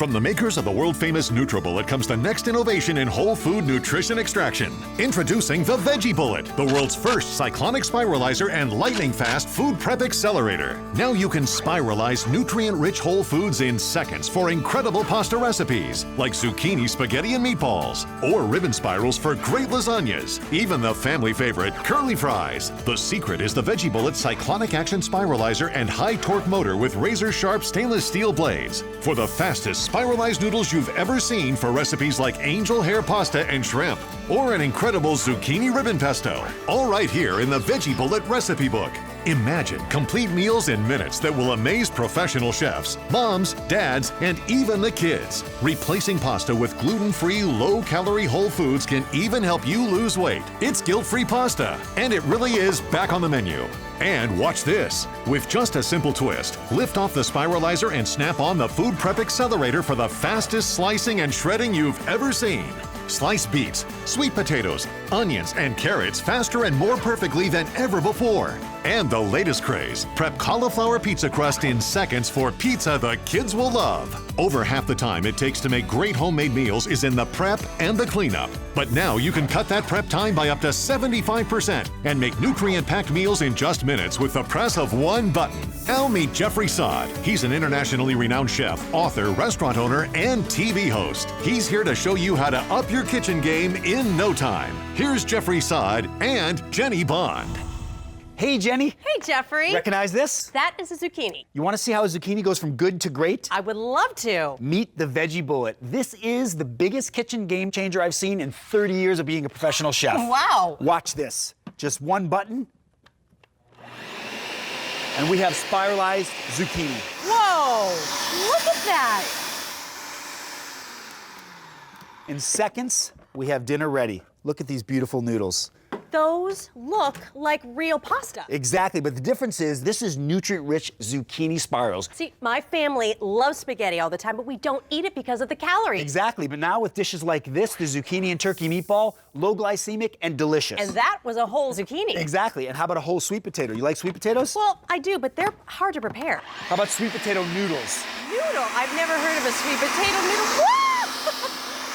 From the makers of the world-famous NutriBullet comes the next innovation in whole food nutrition extraction. Introducing the Veggie Bullet, the world's first cyclonic spiralizer and lightning-fast food prep accelerator. Now you can spiralize nutrient-rich whole foods in seconds for incredible pasta recipes, like zucchini spaghetti and meatballs, or ribbon spirals for great lasagnas, even the family favorite curly fries. The secret is the Veggie Bullet cyclonic action spiralizer and high-torque motor with razor-sharp stainless steel blades for the fastest spiralized noodles you've ever seen for recipes like angel hair pasta and shrimp, or an incredible zucchini ribbon pesto. All right here in the Veggie Bullet recipe book. Imagine complete meals in minutes that will amaze professional chefs, moms, dads, and even the kids. Replacing pasta with gluten-free, low-calorie whole foods can even help you lose weight. It's guilt-free pasta, and it really is back on the menu. And watch this. With just a simple twist, lift off the spiralizer and snap on the food prep accelerator for the fastest slicing and shredding you've ever seen. Slice beets, sweet potatoes, onions, and carrots faster and more perfectly than ever before. And the latest craze, prep cauliflower pizza crust in seconds for pizza the kids will love. Over half the time it takes to make great homemade meals is in the prep and the cleanup. But now you can cut that prep time by up to 75% and make nutrient-packed meals in just minutes with the press of one button. Now meet Jeffrey Saad. He's an internationally renowned chef, author, restaurant owner, and TV host. He's here to show you how to up your kitchen game in no time. Here's Jeffrey Saad and Jenny Bond. Hey, Jenny. Hey, Jeffrey. Recognize this? That is a zucchini. You want to see how a zucchini goes from good to great? I would love to. Meet the Veggie Bullet. This is the biggest kitchen game changer I've seen in 30 years of being a professional chef. Wow. Watch this. Just one button, and we have spiralized zucchini. Whoa, look at that. In seconds, we have dinner ready. Look at these beautiful noodles. Those look like real pasta. Exactly, but the difference is this is nutrient-rich zucchini spirals. See, my family loves spaghetti all the time, but we don't eat it because of the calories. Exactly, but now with dishes like this, the zucchini and turkey meatball, low glycemic and delicious. And that was a whole zucchini. Exactly, and how about a whole sweet potato? You like sweet potatoes? Well, I do, but they're hard to prepare. How about sweet potato noodles? Noodle? I've never heard of a sweet potato noodle. Whoa!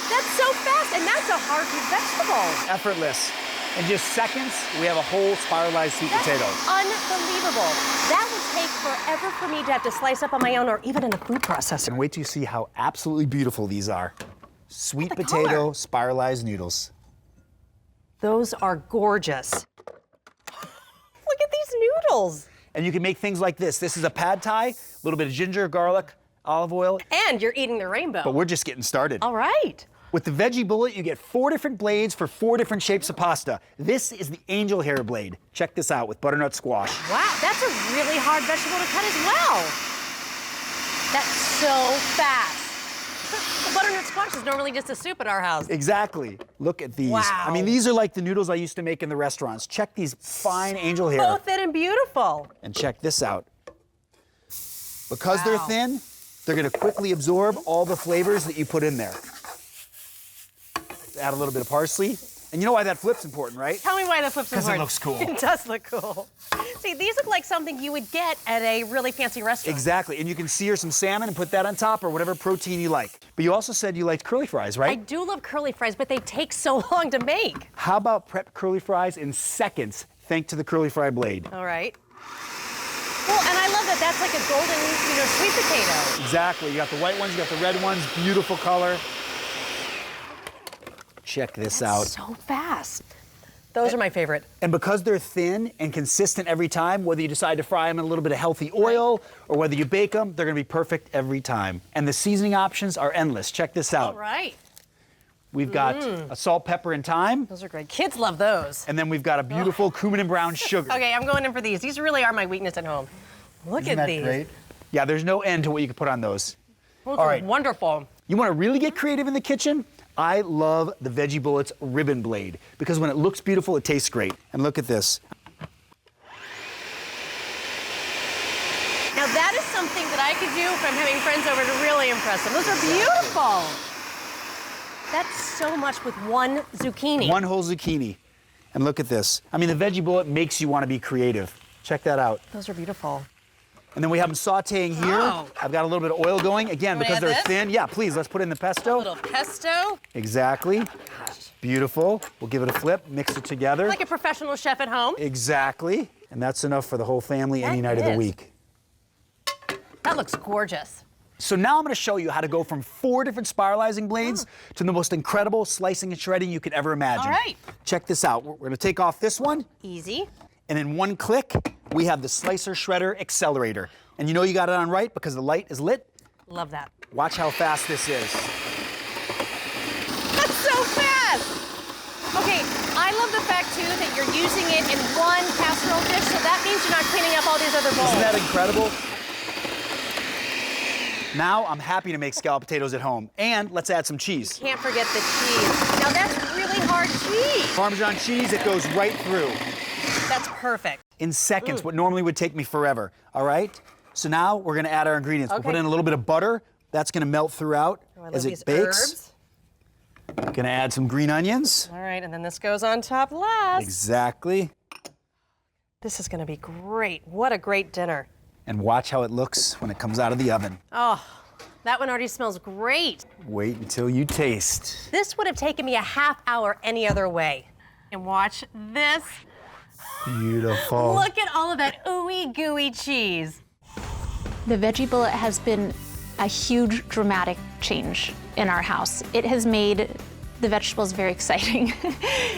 That's so fast, and that's a hearty vegetable. Effortless. In just seconds, we have a whole spiralized sweet potato. Unbelievable. That would take forever for me to have to slice up on my own or even in a food processor. And wait till you see how absolutely beautiful these are. Sweet The potato color. spiralized noodles. Those are gorgeous. Look at these noodles. And you can make things like this. This is a pad thai, a little bit of ginger, garlic, olive oil. And you're eating the rainbow. But we're just getting started. All right. With the Veggie Bullet, you get 4 different blades for 4 different shapes of pasta. This is the angel hair blade. Check this out with butternut squash. Wow, that's a really hard vegetable to cut as well. That's so fast. The butternut squash is normally just a soup at our house. Exactly. Look at these. Wow. I mean, these are like the noodles I used to make in the restaurants. Check these fine angel hair. So thin and beautiful. And check this out. Because they're Wow. thin, they're gonna quickly absorb all the flavors that you put in there. Add a little bit of parsley. And you know why that flip's important, right? Tell me why the flip's important. Because it looks cool. It does look cool. See, these look like something you would get at a really fancy restaurant. Exactly, and you can sear some salmon and put that on top or whatever protein you like. But you also said you liked curly fries, right? I do love curly fries, but they take so long to make. How about prep curly fries in seconds, thanks to the curly fry blade? All right. Well, and I love that that's like a golden, sweet potato. Exactly, you got the white ones, you got the red ones, beautiful color. Check this out. So fast. Those are my favorite. And because they're thin and consistent every time, whether you decide to fry them in a little bit of healthy oil or whether you bake them, they're gonna be perfect every time. And the seasoning options are endless. Check this out. All right. We've got a salt, pepper, and thyme. Those are great. Kids love those. And then we've got a beautiful cumin and brown sugar. Okay, I'm going in for these. These really are my weakness at home. Look Isn't at that these. great? Yeah, there's no end to what you can put on those. Those All are right. wonderful. You wanna really get creative in the kitchen? I love the Veggie Bullet's ribbon blade because when it looks beautiful, it tastes great. And look at this. Now that is something that I could do if I'm having friends over to really impress them. Those are beautiful. That's so much with one zucchini. One whole zucchini. And look at this. I mean, the Veggie Bullet makes you want to be creative. Check that out. Those are beautiful. And then we have them sauteing here. Oh. I've got a little bit of oil going. Again, Can we because add they're this? thin. Yeah, please, let's put in the A pesto. little pesto. Exactly. Beautiful. We'll give it a flip, mix it together. Like a professional chef at home. Exactly. And that's enough for the whole family any That night of the is. week. That looks gorgeous. So now I'm going to show you how to go from 4 different spiralizing blades to the most incredible slicing and shredding you could ever imagine. All right. Check this out. We're going to take off this one, Easy. and in one click, we have the Slicer Shredder Accelerator. And you know you got it on right because the light is lit? Love that. Watch how fast this is. That's so fast! Okay, I love the fact too that you're using it in one casserole dish, so that means you're not cleaning up all these other bowls. Isn't that incredible? Now I'm happy to make scalloped potatoes at home. And let's add some cheese. Can't forget the cheese. Now that's really hard cheese. Parmesan cheese, it goes right through. That's perfect. In seconds, what normally would take me forever. All right? So now we're gonna add our ingredients. We'll Okay. put in a little bit of butter. That's gonna melt throughout Oh, I love as these it bakes. herbs. Gonna add some green onions. All right, and then this goes on top last. Exactly. This is gonna be great. What a great dinner. And watch how it looks when it comes out of the oven. Oh, that one already smells great. Wait until you taste. This would have taken me a half hour any other way. And watch this. Beautiful. Look at all of that ooey gooey cheese. The Veggie Bullet has been a huge dramatic change in our house. It has made the vegetables very exciting.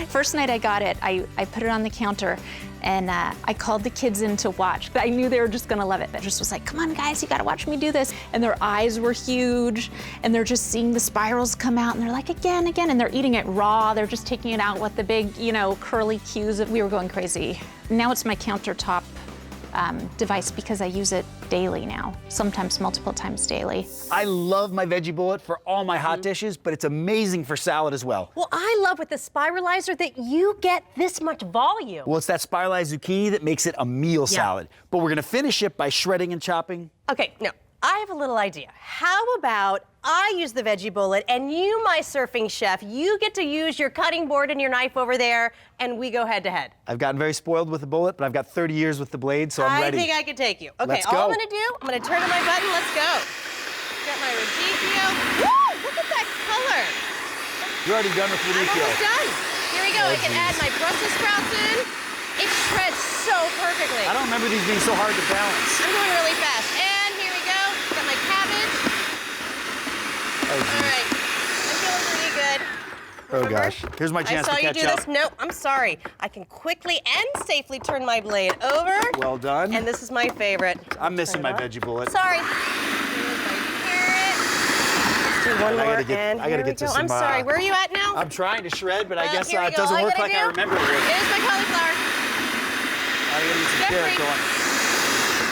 First night I got it, I put it on the counter and I called the kids in to watch. I knew they were just gonna love it. I just was like, come on guys, you gotta watch me do this. And their eyes were huge and they're just seeing the spirals come out and they're like, again, and they're eating it raw. They're just taking it out with the big, curly cues. We were going crazy. Now it's my countertop device because I use it daily now, sometimes multiple times daily. I love my Veggie Bullet for all my hot dishes, but it's amazing for salad as well. Well, I love with the Spiralizer that you get this much volume. Well, it's that spiralized zucchini that makes it a meal salad. But we're gonna finish it by shredding and chopping. Okay, no, I have a little idea. How about I use the Veggie Bullet and you, my surfing chef, you get to use your cutting board and your knife over there and we go head to head. I've gotten very spoiled with the bullet, but I've got 30 years with the blade, so I'm ready. I think I could take you. Okay, Let's all go. I'm gonna do, I'm gonna turn on my button, let's go. Got my radicchio. Woo, look at that color. You're already done with I'm radicchio. almost done. Here we go, I can add my Brussels sprouts in. It shreds so perfectly. I don't remember these being so hard to balance. I'm going really fast. And here we go. Got my cabbage. Oh, All geez. right. I'm feeling pretty good. Oh Remember? gosh. Here's my chance I saw to you catch do up. this. No, I'm sorry. I can quickly and safely turn my blade over. Well done. And this is my favorite. I'm missing my Turn it on. Veggie Bullet. Sorry. Here's my carrot. Let's do one I more. gotta get- and I gotta here we get to go. some, I'm sorry. Where are you at now? I'm trying to shred, but I guess Here we it go. doesn't All I work gotta like I do- remember it would. Here's my cauliflower. I gotta get some carrot Jeffrey. going.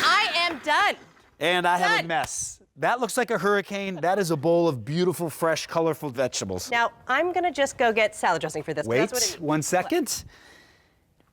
I am done. And I have a Done. mess. That looks like a hurricane. That is a bowl of beautiful, fresh, colorful vegetables. Now, I'm gonna just go get salad dressing for this. 'cause Wait that's what it needs. 1 second.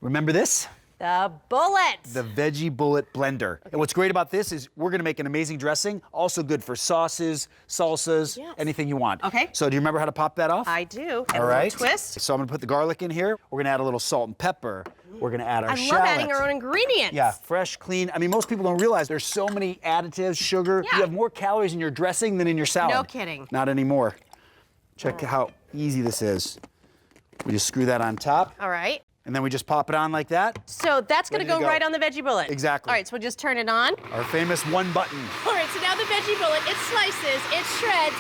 Remember this? The bullet. The Veggie Bullet blender. And what's great about this is we're gonna make an amazing dressing, also good for sauces, salsas, Yes. anything you want. Okay. So do you remember how to pop that off? I do. And All a right. little twist. So I'm gonna put the garlic in here. We're gonna add a little salt and pepper. We're gonna add our I shallot. love adding our own ingredients. Yeah, fresh, clean. I mean, most people don't realize there's so many additives, sugar. Yeah. You have more calories in your dressing than in your salad. No kidding. Not anymore. Check how easy this is. We just screw that on top, All right. and then we just pop it on like that. So that's gonna Ready to go go. right on the Veggie Bullet. Exactly. All right, so we'll just turn it on. Our famous one button. All right, so now the Veggie Bullet, it slices, it shreds,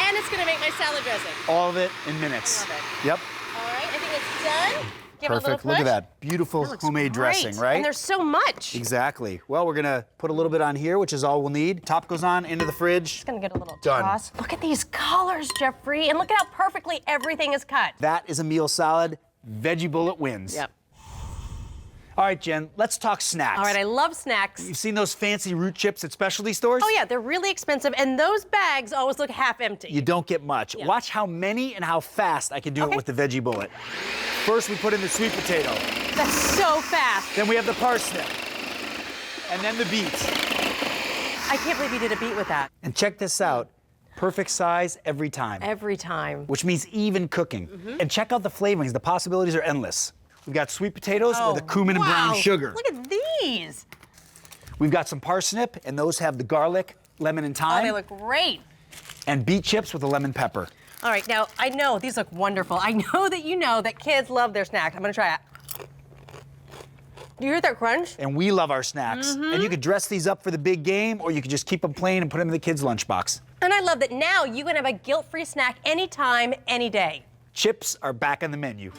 and it's gonna make my salad dressing. All of it in minutes. I love Yep. All right, I think it's done. Give it a Perfect. little Look at push. that. Beautiful That looks homemade great. dressing, right? And there's so much. Exactly. Well, we're gonna put a little bit on here, which is all we'll need. Top goes on into the fridge. Just gonna get a little Done. toss. Look at these colors, Jeffrey, and look at how perfectly everything is cut. That is a meal salad. Veggie Bullet wins. Yep. All right, Jen, let's talk snacks. All right, I love snacks. You've seen those fancy root chips at specialty stores? Oh yeah, they're really expensive, and those bags always look half empty. You don't get much. Yeah. Watch how many and how fast I can do it Okay. with the Veggie Bullet. First, we put in the sweet potato. That's so fast. Then we have the parsnip. And then the beet. I can't believe you did a beet with that. And check this out. Perfect size every time. Every time. Which means even cooking. Mm-hmm. And check out the flavorings. The possibilities are endless. We've got sweet potatoes with a cumin and brown wow. sugar. Look at these. We've got some parsnip, and those have the garlic, lemon, and thyme. Oh, they look great. And beet chips with a lemon pepper. All right, now, I know these look wonderful. I know that you know that kids love their snacks. I'm gonna try it. Do you hear that crunch? And we love our snacks. And you could dress these up for the big game, or you could just keep them plain and put them in the kids' lunchbox. And I love that now you can have a guilt-free snack anytime, any day. Chips are back on the menu.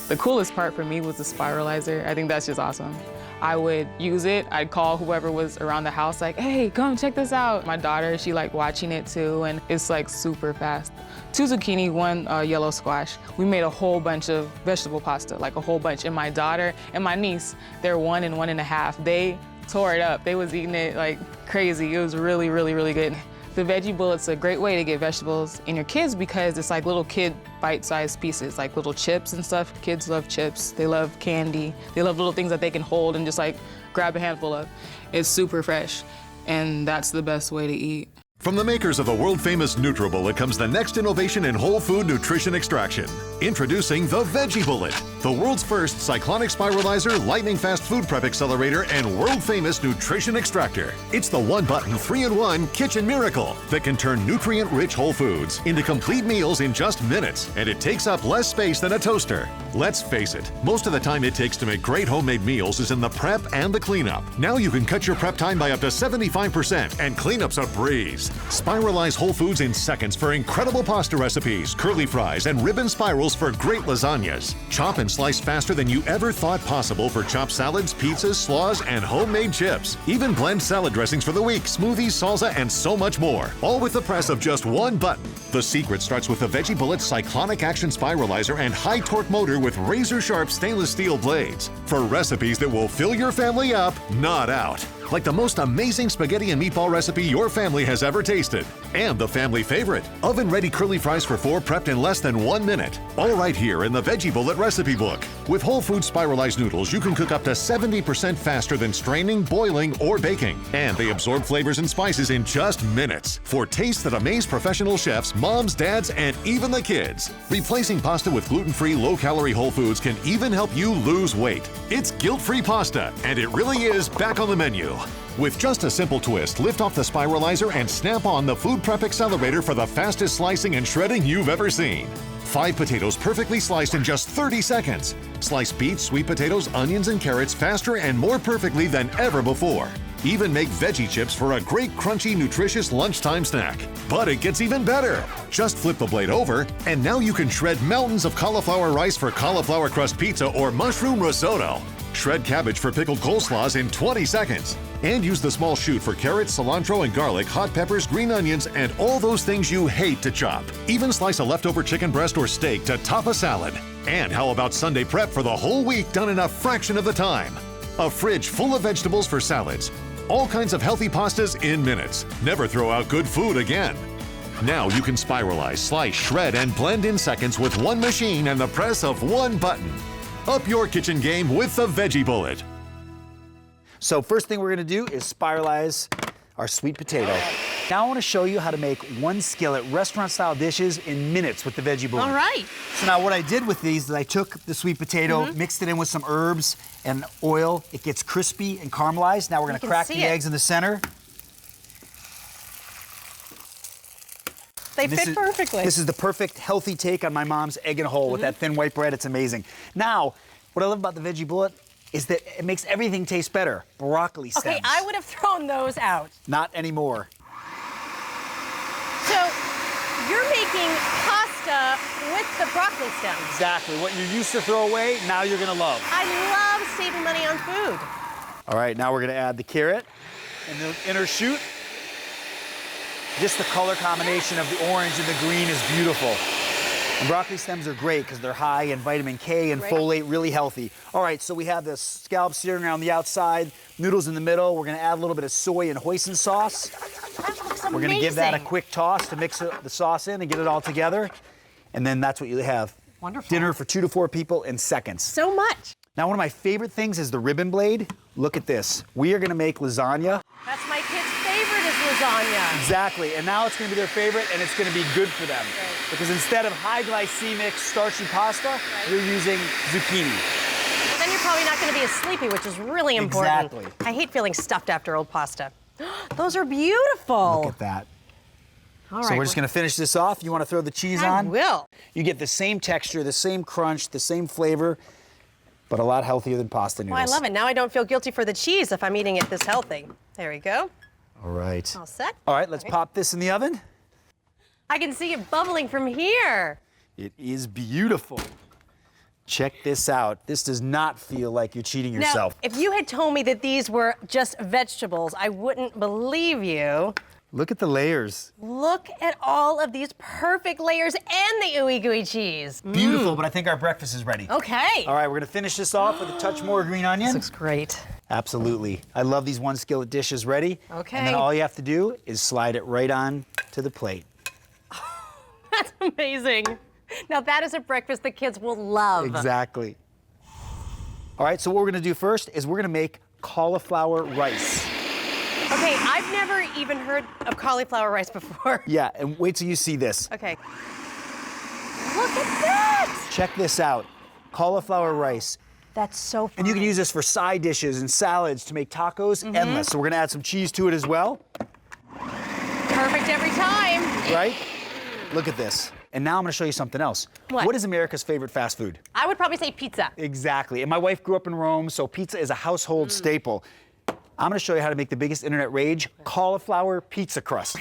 The coolest part for me was the Spiralizer. I think that's just awesome. I would use it. I'd call whoever was around the house like, hey, come check this out. My daughter, she liked watching it too, and it's like super fast. 2 zucchini, 1 yellow squash. We made a whole bunch of vegetable pasta, like a whole bunch. And my daughter and my niece, they're 1 and 1.5. They tore it up. They was eating it like crazy. It was really, really, really good. The Veggie Bullet's a great way to get vegetables in your kids because it's like little kid bite-sized pieces, like little chips and stuff. Kids love chips, they love candy, they love little things that they can hold and just like grab a handful of. It's super fresh, and that's the best way to eat. From the makers of the world-famous NutriBullet comes the next innovation in whole food nutrition extraction. Introducing the Veggie Bullet, the world's first cyclonic spiralizer, lightning-fast food prep accelerator, and world-famous nutrition extractor. It's the one-button, 3-in-1 kitchen miracle that can turn nutrient-rich whole foods into complete meals in just minutes, and it takes up less space than a toaster. Let's face it, most of the time it takes to make great homemade meals is in the prep and the cleanup. Now you can cut your prep time by up to 75%, and cleanup's a breeze. Spiralize whole foods in seconds for incredible pasta recipes, curly fries, and ribbon spirals for great lasagnas. Chop and slice faster than you ever thought possible for chopped salads, pizzas, slaws, and homemade chips. Even blend salad dressings for the week, smoothies, salsa, and so much more. All with the press of just one button. The secret starts with the Veggie Bullet Cyclonic Action Spiralizer and high-torque motor with razor-sharp stainless steel blades. For recipes that will fill your family up, not out. Like the most amazing spaghetti and meatball recipe your family has ever tasted. And the family favorite, oven-ready curly fries for 4 prepped in less than 1 minute. All right here in the Veggie Bullet recipe book. With whole food spiralized noodles, you can cook up to 70% faster than straining, boiling, or baking. And they absorb flavors and spices in just minutes for tastes that amaze professional chefs, moms, dads, and even the kids. Replacing pasta with gluten-free, low-calorie whole foods can even help you lose weight. It's guilt-free pasta, and it really is back on the menu. With just a simple twist, lift off the Spiralizer and snap on the food prep accelerator for the fastest slicing and shredding you've ever seen. 5 potatoes perfectly sliced in just 30 seconds. Slice beets, sweet potatoes, onions, and carrots faster and more perfectly than ever before. Even make veggie chips for a great crunchy, nutritious lunchtime snack. But it gets even better. Just flip the blade over, and now you can shred mountains of cauliflower rice for cauliflower crust pizza or mushroom risotto. Shred cabbage for pickled coleslaws in 20 seconds. And use the small chute for carrots, cilantro, and garlic, hot peppers, green onions, and all those things you hate to chop. Even slice a leftover chicken breast or steak to top a salad. And how about Sunday prep for the whole week done in a fraction of the time? A fridge full of vegetables for salads. All kinds of healthy pastas in minutes. Never throw out good food again. Now you can spiralize, slice, shred, and blend in seconds with one machine and the press of one button. Up your kitchen game with the Veggie Bullet. So first thing we're gonna do is spiralize our sweet potato. Now I wanna show you how to make one skillet restaurant-style dishes in minutes with the Veggie Bullet. All right. So now what I did with these is I took the sweet potato, mixed it in with some herbs and oil. It gets crispy and caramelized. Now we're gonna crack the eggs in the center. They fit perfectly. This is the perfect healthy take on my mom's egg and whole with that thin white bread. It's amazing. Now, what I love about the Veggie Bullet is that it makes everything taste better. Broccoli stems. Okay, I would have thrown those out. Not anymore. So, you're making pasta with the broccoli stems. Exactly. What you used to throw away, now you're gonna love. I love saving money on food. All right, now we're gonna add the carrot and the inner shoot. Just the color combination of the orange and the green is beautiful. And broccoli stems are great because they're high in vitamin K and folate, really healthy. All right, so we have the scallops searing around the outside, noodles in the middle. We're gonna add a little bit of soy and hoisin sauce. That looks amazing. We're gonna give that a quick toss to mix the sauce in and get it all together. And then that's what you have. Wonderful. Dinner for 2 to 4 people in seconds. So much. Now, one of my favorite things is the ribbon blade. Look at this. We are gonna make lasagna. That's my kid's favorite is lasagna. Exactly, and now it's gonna be their favorite and it's gonna be good for them. Because instead of high glycemic starchy pasta, you're using zucchini. Then you're probably not going to be as sleepy, which is really important. Exactly. I hate feeling stuffed after old pasta. Those are beautiful. Look at that. All So right, we're just gonna finish this off. You wanna throw the cheese I on? will. You get the same texture, the same crunch, the same flavor, but a lot healthier than pasta noodles. Oh, I love it. Now I don't feel guilty for the cheese if I'm eating it this healthy. There we go. All right. All set. All right, let's pop this in the oven. I can see it bubbling from here. It is beautiful. Check this out. This does not feel like you're cheating yourself. Now, if you had told me that these were just vegetables, I wouldn't believe you. Look at the layers. Look at all of these perfect layers and the ooey gooey cheese. Beautiful, but I think our breakfast is ready. Okay. All right, we're gonna finish this off with a touch more green onion. This looks great. Absolutely. I love these one skillet dishes ready. Okay. And then all you have to do is slide it right on to the plate. That's amazing. Now that is a breakfast the kids will love. Exactly. All right, so what we're gonna do first is we're gonna make cauliflower rice. Okay, I've never even heard of cauliflower rice before. Yeah, and wait till you see this. Okay. Look at that! Check this out. Cauliflower rice. That's so fun. And you can use this for side dishes and salads to make tacos endless. So we're gonna add some cheese to it as well. Perfect every time. Right? Look at this. And now I'm gonna show you something else. What? What is America's favorite fast food? I would probably say pizza. Exactly. And my wife grew up in Rome, so pizza is a household staple. I'm gonna show you how to make the biggest internet rage, cauliflower pizza crust.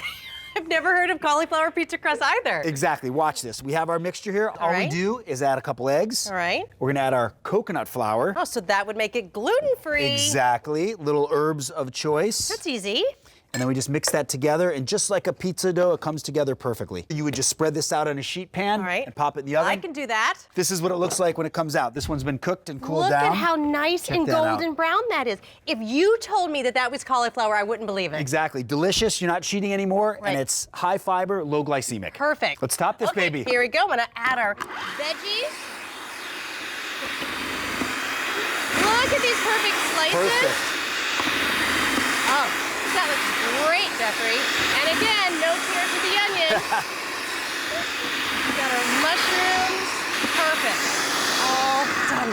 I've never heard of cauliflower pizza crust either. Exactly, watch this. We have our mixture here. All we right. do is add a couple eggs. All right. We're gonna add our coconut flour. Oh, so that would make it gluten-free. Exactly, little herbs of choice. That's easy. And then we just mix that together, and just like a pizza dough, it comes together perfectly. You would just spread this out on a sheet pan All right. and pop it in the oven. I can do that. This is what it looks like when it comes out. This one's been cooked and cooled Look down. at how nice Check and that out. golden brown that is. If you told me that that was cauliflower, I wouldn't believe it. Exactly, delicious, you're not cheating anymore, Right. and it's high fiber, low glycemic. Perfect. Let's top this Okay, baby. Here we go. I'm gonna add our veggies. Look at these perfect slices. Perfect. Oh, that looks great, Jeffrey. And again, no tears with the onion. Got our mushrooms. Perfect. All done.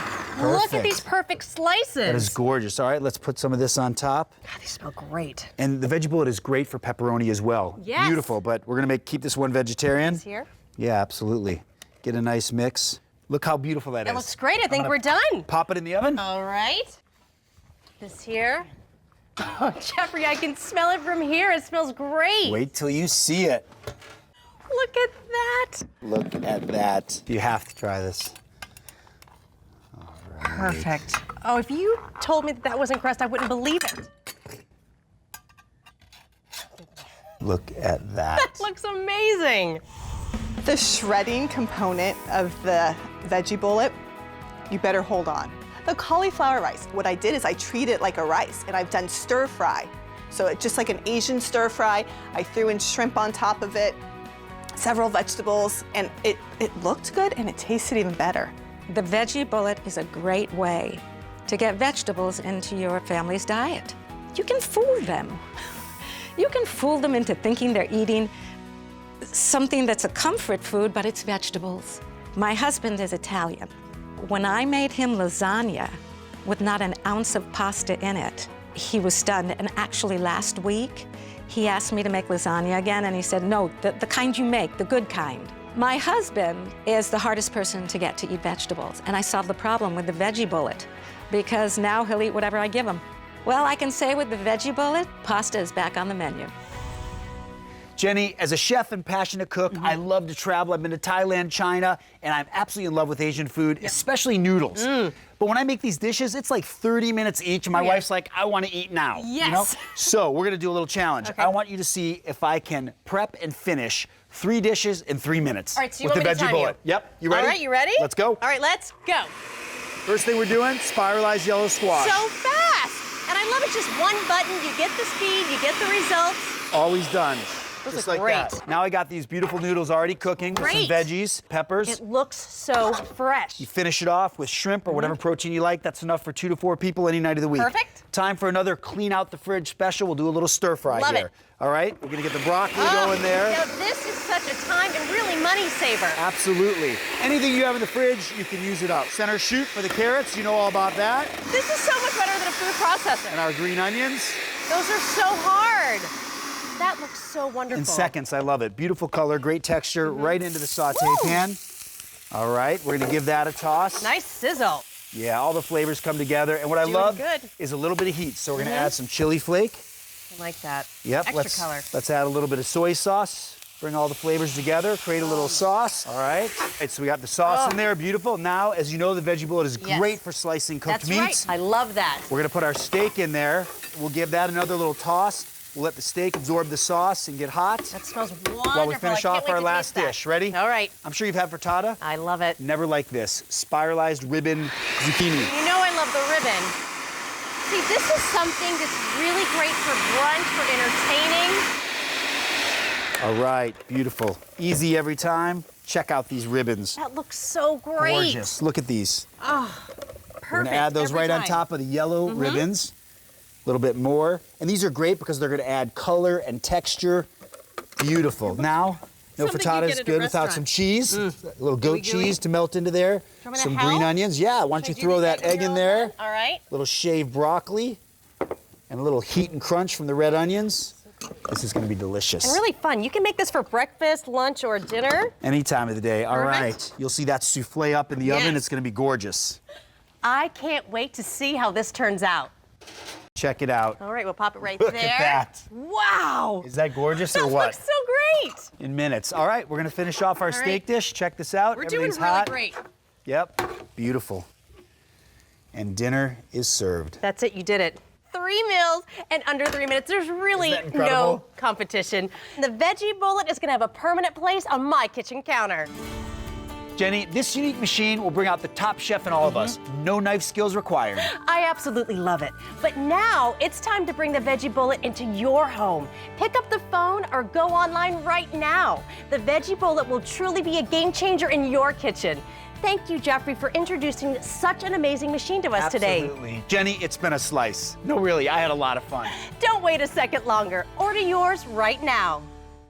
Look at Perfect. these perfect slices. That is gorgeous. All right, let's put some of this on top. God, these smell great. And the Veggie Bullet is great for pepperoni as well. Yes. Beautiful, but we're gonna keep this one vegetarian. This here. Yeah, absolutely. Get a nice mix. Look how beautiful that is. That looks great. I I'm think gonna we're done. Pop it in the oven. All right. This here. Oh, Jeffrey, I can smell it from here. It smells great. Wait till you see it. Look at that. Look at that. You have to try this. Perfect. Oh, if you told me that that wasn't crust, I wouldn't believe it. Look at that. That looks amazing. The shredding component of the Veggie Bullet, you better hold on. The cauliflower rice, what I did is I treat it like a rice, and I've done stir fry. So it's just like an Asian stir fry. I threw in shrimp on top of it, several vegetables, and it looked good and it tasted even better. The Veggie Bullet is a great way to get vegetables into your family's diet. You can fool them. You can fool them into thinking they're eating something that's a comfort food, but it's vegetables. My husband is Italian. When I made him lasagna with not an ounce of pasta in it, he was stunned. And actually last week, he asked me to make lasagna again, and he said, no, the kind you make, the good kind. My husband is the hardest person to get to eat vegetables, and I solved the problem with the Veggie Bullet, because now he'll eat whatever I give him. Well, I can say with the Veggie Bullet, pasta is back on the menu. Jenny, as a chef and passionate cook, I love to travel. I've been to Thailand, China, and I'm absolutely in love with Asian food, especially noodles. But when I make these dishes, it's like 30 minutes each, and my wife's like, I want to eat now. Yes. You know? So we're gonna do a little challenge. Okay. I want you to see if I can prep and finish 3 dishes in 3 minutes. All right, so you with want the me to Veggie time you? Bullet. Yep, you ready? All right, you ready? Let's go. All right, let's go. First thing we're doing, spiralized yellow squash. So fast. And I love it. Just one button. You get the speed. You get the results. Always done. Those Just look like great. that. Now I got these beautiful noodles already cooking with some Great. veggies, peppers. It looks so fresh. You finish it off with shrimp or whatever protein you like. That's enough for 2 to 4 people any night of the week. Perfect. Time for another clean out the fridge special. We'll do a little stir fry Love here. it. All right, we're gonna get the broccoli going there. Now, this is such a time and really money money saver. Absolutely. Anything you have in the fridge, you can use it up. Center shoot for the carrots, you know all about that. This is so much better than a food processor. And our green onions. Those are so hard. That looks so wonderful. In seconds, I love it. Beautiful color, great texture, right into the saute pan. All right, we're gonna give that a toss. Nice sizzle. Yeah, all the flavors come together. And what I love good. is a little bit of heat. So we're gonna add some chili flake. I like that. Yep, Extra color. let's add a little bit of soy sauce. Bring all the flavors together, create a little sauce. All right. So we got the sauce in there, beautiful. Now, as you know, the Veggie Bullet is great for slicing cooked meats. Right. I love that. We're gonna put our steak in there. We'll give that another little toss. We'll let the steak absorb the sauce and get hot. That smells wonderful. While we finish off our last dish. Ready? All right. I'm sure you've had frittata. I love it. Never like this. Spiralized ribbon zucchini. You know I love the ribbon. See, this is something that's really great for brunch, for entertaining. All right, beautiful. Easy every time. Check out these ribbons. That looks so great. Gorgeous. Look at these. Oh, perfect. We're gonna add those every right on time. top of the yellow ribbons. A little bit more. And these are great because they're gonna add color and texture. Beautiful. Now, no Something you frittata get is at a good without restaurant. some cheese. A little goat gooey. cheese to melt into there. Want me to Some help? green onions. Yeah, why don't you throw that egg in there? All right. Little shaved broccoli. And a little heat and crunch from the red onions. This is gonna be delicious. And really fun. You can make this for breakfast, lunch, or dinner. Any time of the day. All Perfect. right. You'll see that souffle up in the oven. It's gonna be gorgeous. I can't wait to see how this turns out. Check it out. All right, we'll pop it right Look there. at that. Wow. Is that gorgeous That or what? looks so great. In minutes. All right, we're gonna finish off our steak dish. Check this out. We're doing Everything's really hot. great. Yep, beautiful. And dinner is served. That's it, you did it. 3 meals in under 3 minutes. There's really Isn't that incredible? no competition. The Veggie Bullet is gonna have a permanent place on my kitchen counter. Jenny, this unique machine will bring out the top chef in all of us. No knife skills required. I absolutely love it. But now it's time to bring the Veggie Bullet into your home. Pick up the phone or go online right now. The Veggie Bullet will truly be a game changer in your kitchen. Thank you, Jeffrey, for introducing such an amazing machine to us today. Absolutely. Jenny, it's been a slice. No, really, I had a lot of fun. Don't wait a second longer. Order yours right now.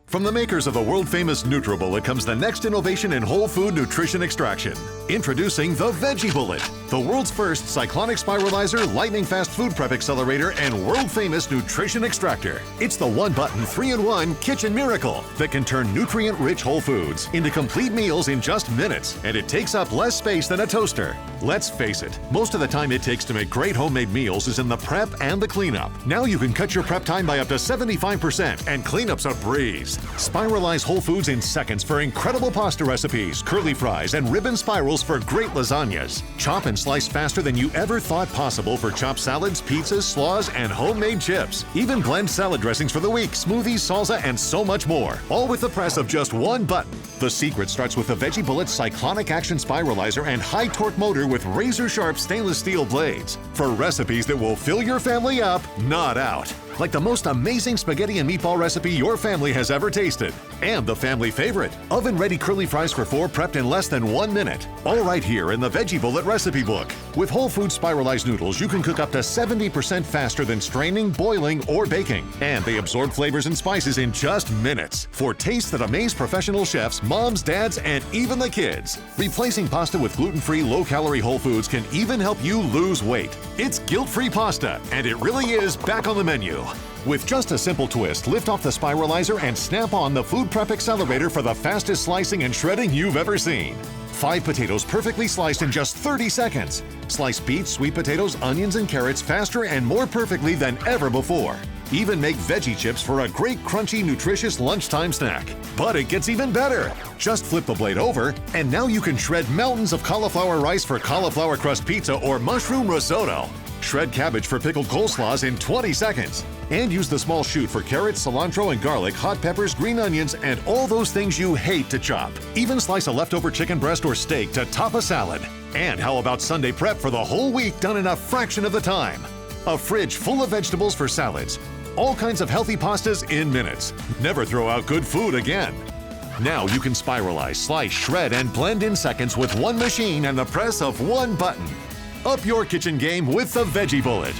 From the makers of the world-famous NutriBullet comes the next innovation in whole food nutrition extraction. Introducing the Veggie Bullet, the world's first cyclonic spiralizer, lightning-fast food prep accelerator, and world-famous nutrition extractor. It's the one-button, 3-in-1 kitchen miracle that can turn nutrient-rich whole foods into complete meals in just minutes, and it takes up less space than a toaster. Let's face it, most of the time it takes to make great homemade meals is in the prep and the cleanup. Now you can cut your prep time by up to 75%, and cleanup's a breeze. Spiralize whole foods in seconds for incredible pasta recipes, curly fries, and ribbon spirals for great lasagnas. Chop and slice faster than you ever thought possible for chopped salads, pizzas, slaws, and homemade chips. Even blend salad dressings for the week, smoothies, salsa, and so much more. All with the press of just one button. The secret starts with the Veggie Bullet Cyclonic Action Spiralizer and high-torque motor with razor-sharp stainless steel blades. For recipes that will fill your family up, not out. Like the most amazing spaghetti and meatball recipe your family has ever tasted. And the family favorite, oven-ready curly fries for 4 prepped in less than 1 minute. All right here in the Veggie Bullet recipe book. With whole food spiralized noodles, you can cook up to 70% faster than straining, boiling, or baking. And they absorb flavors and spices in just minutes. For tastes that amaze professional chefs, moms, dads, and even the kids. Replacing pasta with gluten-free, low-calorie whole foods can even help you lose weight. It's guilt-free pasta, and it really is back on the menu. With just a simple twist, lift off the spiralizer and snap on the food prep accelerator for the fastest slicing and shredding you've ever seen. 5 potatoes perfectly sliced in just 30 seconds. Slice beets, sweet potatoes, onions, and carrots faster and more perfectly than ever before. Even make veggie chips for a great crunchy, nutritious lunchtime snack. But it gets even better. Just flip the blade over, and now you can shred mountains of cauliflower rice for cauliflower crust pizza or mushroom risotto. Shred cabbage for pickled coleslaws in 20 seconds. And use the small chute for carrots, cilantro, and garlic, hot peppers, green onions, and all those things you hate to chop. Even slice a leftover chicken breast or steak to top a salad. And how about Sunday prep for the whole week done in a fraction of the time? A fridge full of vegetables for salads. All kinds of healthy pastas in minutes. Never throw out good food again. Now you can spiralize, slice, shred, and blend in seconds with one machine and the press of one button. Up your kitchen game with the Veggie Bullet.